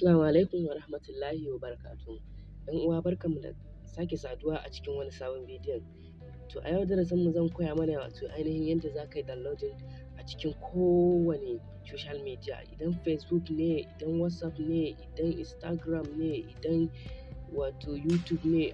Assalamu alaikum wa rahmatullahi wa barakatuhu. ‘Yan uwa barkanmu da sake saduwa a cikin wani sabon bidiyon. To a yau darasinmu zan koya mana wato ainihin yadda za ka yi downloading a cikin kowane social media, idan Facebook ne, idan WhatsApp ne, idan Instagram ne, idan wato YouTube ne,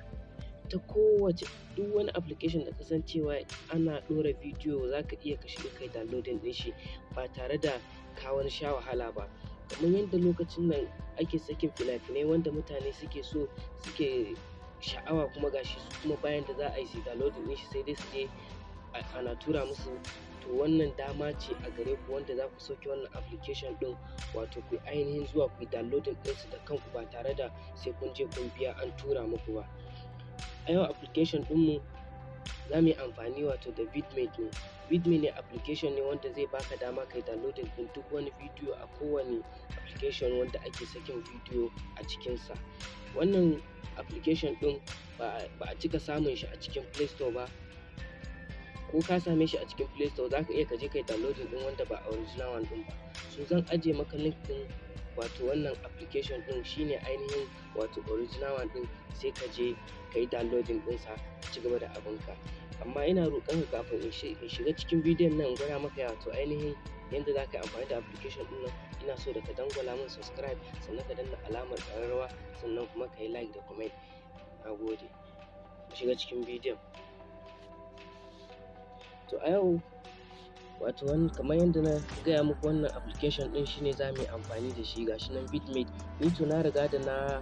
ta kowace duk wani application da ka san cewa ana ɗora bidiyo za ka iya ka shiga kai downloading ɗin shi ba tare da ka wani sha wahala ba. Kamar yadda lokacin nan ake sakin fina-finai wanda mutane suke so suke sha'awa kuma gashi su kuma bayan da za a yi su downloading ɗin shi sai dai su je ana tura musu. To wannan dama ce a gare ku wanda za ku sauke wannan application ɗin, wato ku ainihin zuwa ku yi downloading ɗinsu da kanku ba tare da sai kun je kun biya an tura muku ba. A yau application ɗinmu za mu yi amfani wato da vidmate ne. Vidmate ne application ne wanda zai baka dama kai downloading ɗin duk wani bidiyo a kowane application wanda ake sakin bidiyo a cikinsa. Wannan application ɗin ba a cika samun shi a cikin Play Store ba, ko ka same shi a cikin Play Store za ka iya ka je kai downloading ɗin wanda ba original one ɗin ba. So zan ajiye maka link ɗin wato wannan application ɗin shine ainihin wato original one ɗin, sai ka je ka yi downloading ɗinsa ka ci gaba da abinka. Amma ina roƙon ka kafin in shiga cikin bidiyon nan in gwada maka wato ainihin yadda za ka yi amfani da application ɗin nan, ina so da ka dangwala min subscribe, sannan ka danna alamar ƙararrawa, sannan kuma ka yi like da comment. Na gode. Mu shiga cikin bidiyon. To a yau wato kamar yadda na gaya muku wannan application ɗin shine za mu yi amfani da shi, gashi nan vidmate. Ni to na riga da na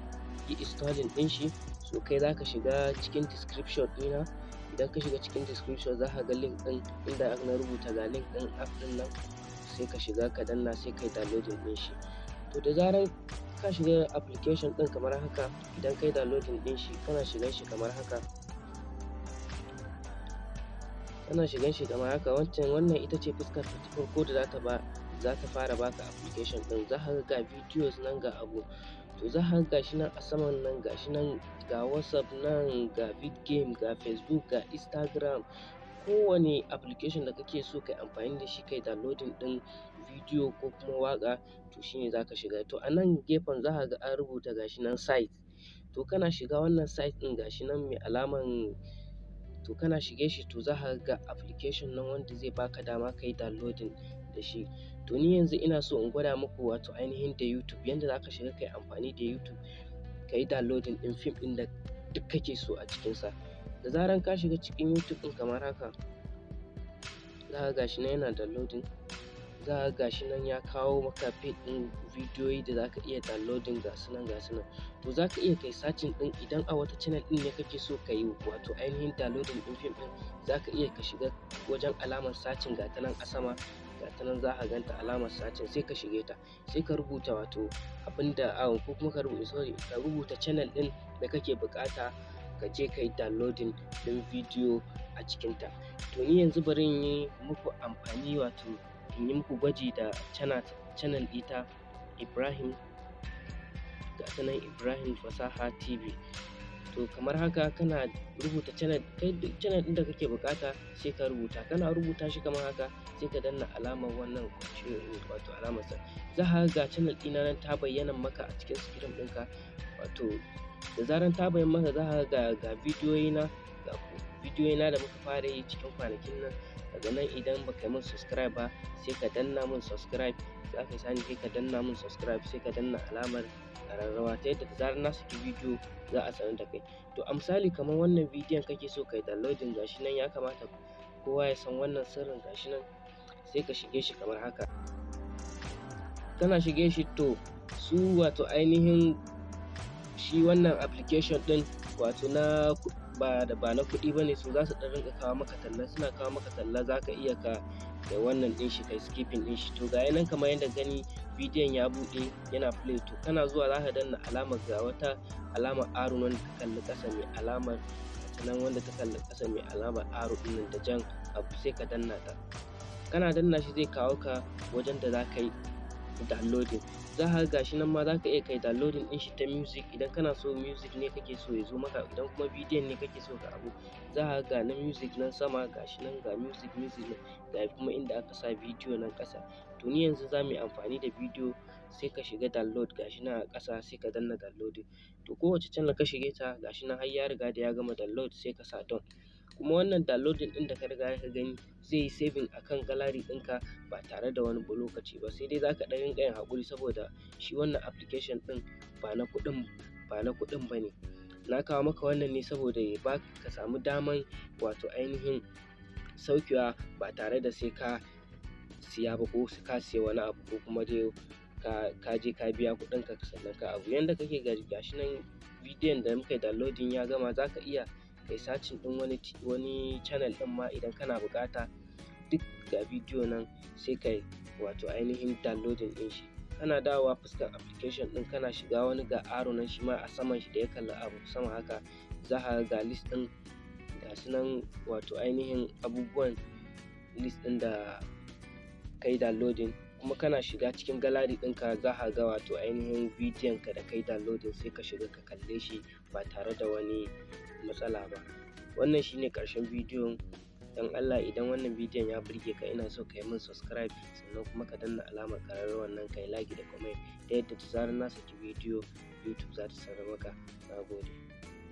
yi installing ɗin shi, so kai za ka shiga cikin description ɗina. Idan ka shiga cikin description za ka ga link ɗin inda na rubuta ga link ɗin app ɗin nan, sai ka shiga ka danna sai ka yi downloading ɗin shi. To da zaran ka shiga application ɗin kamar haka, idan ka yi downloading ɗin shi kana shigan shi kamar haka. Kana shigan shi kamar haka, wannan ita ce fuskar ta farko da za ta fara baka application ɗin. Za ka ga videos nan ga abu, to za ka ga gashi nan a saman nan gashi nan ga WhatsApp nan, ga vidgame, ga Facebook, ga Instagram. Kowane application da kake so kai amfani da shi kai downloading ɗin bidiyo ko kuma waƙa, to shine za ka shiga. To a nan gefen za ka ga an rubuta gashi nan site. To kana shiga wannan site ɗin gashi nan mai alaman, to kana shige shi to za ka ga application nan wanda zai baka dama ka yi downloading da shi. To ni yanzu ina so in gwada muku wato ainihin da YouTube, yanda za ka shiga ka yi amfani da YouTube ka yi downloading ɗin fim ɗin da duk kake so a cikinsa. Da zaran ka shiga cikin YouTube ɗin kamar haka, za ka gashi nan yana downloading. Za ka gashi nan ya kawo maka feed ɗin bidiyoyi da za ka iya downloading ga su nan. To za ka iya kai searching ɗin, idan a wata channel ɗin ne kake so ka yi wato ainihin downloading ɗin fim ɗin, za ka iya ka shiga wajen alamar searching ga ta nan a sama, ga ta nan za ka ganta alamar searching, sai ka shige ta, sai ka rubuta wato abinda ko kuma ka rubuta channel ɗin da kake buƙata ka je ka yi downloading ɗin bidiyo a cikinta. To ni yanzu bari in yi muku amfani wato in yi muku gwaji da channel ɗita Ibrahim, ga ta nan Ibrahim Fasaha TV. To kamar haka kana rubuta channel ɗin da kake buƙata sai ka rubuta. Kana rubuta shi kamar haka sai ka danna alamar wannan wato alamar sa. Za ka ga channel ɗina nan ta bayyana maka a cikin screen ɗinka. Wato da zaran ta bayyana maka za ka ga bidiyoyina da muka fara yi cikin kwanakin nan. Daga nan idan baka yi min subscribe ba sai ka danna min subscribe, za ka sani sai ka danna min subscribe, sai ka danna alamar ƙararrawa ta yadda da zaran na saki bidiyo za a sanar da kai. To a misali kamar wannan bidiyon kake so kai downloading, gashi nan ya kamata kowa ya san wannan sirrin, gashi nan sai ka shige shi kamar haka. Kana shige shi to su wato ainihin shi wannan application ɗin wato ba na kuɗi bane, su za su ɗan rinƙa kawo maka talla, suna kawo maka talla za ka iya ka da wannan ɗin shi kai skipping ɗin shi. To ga nan kamar yadda gani bidiyon ya buɗe yana play, to kana zuwa za ka danna alamar, ga wata alamar arrow wanda ta kalli ƙasa mai alamar nan, wanda ta kalli ƙasa mai alamar arrow ɗin nan da jan abu, sai ka danna ta. Kana danna shi zai kawo ka wajen da za ka yi downloading. Za ka ga gashi nan ma za ka iya kai downloading ɗin shi ta music, idan kana so music ne kake so ya zo maka, idan kuma bidiyon ne kake so ka abu, za ka ga na music nan sama, gashi nan ga music nan, ga kuma inda aka sa bidiyo nan ƙasa. To ni yanzu za mu yi amfani da bidiyo sai ka shiga download gashi nan a ƙasa sai ka danna downloading. To kowace channel ka shige ta gashi nan har ya riga da ya gama download sai ka sa done. Kuma wannan downloading ɗin da ka riga ka gani zai yi saving akan gallery ɗinka ba tare da wani lokaci ba, sai dai za ka ɗan rinƙa yin haƙuri saboda shi wannan application ɗin ba na kuɗin ba ne. Na kawo maka wannan ne saboda ka samu daman wato ainihin saukewa ba tare da sai ka siya ba ko ka siya wani abu ko kuma dai ka je ka biya kuɗinka sannan ka abu. Yanda kake gashi nan bidiyon da muka yi downloading ya gama, za ka iya kai searching ɗin wani channel ɗin ma idan kana buƙata, duk ga bidiyo nan sai kai wato ainihin downloading ɗin shi. Kana dawowa fuskar application ɗin kana shiga wani ga arrow nan shi ma a saman shi da ya kalli abu sama haka, za ka ga list ɗin gasu nan wato ainihin abubuwan list ɗin da kai downloading, kuma kana shiga cikin gallery ɗinka za ka ga wato ainihin bidiyon ka da kai downloading sai ka shiga ka kalle shi ba tare da wani matsala ba. Wannan shine ƙarshen bidiyon. Don Allah idan wannan bidiyon ya burge ka, ina so ka yi min subscribe sannan kuma ka danna alamar ƙararrawar nan ka yi like da comment ta yadda da zarar na saki bidiyo YouTube za ta sanar maka. Na gode.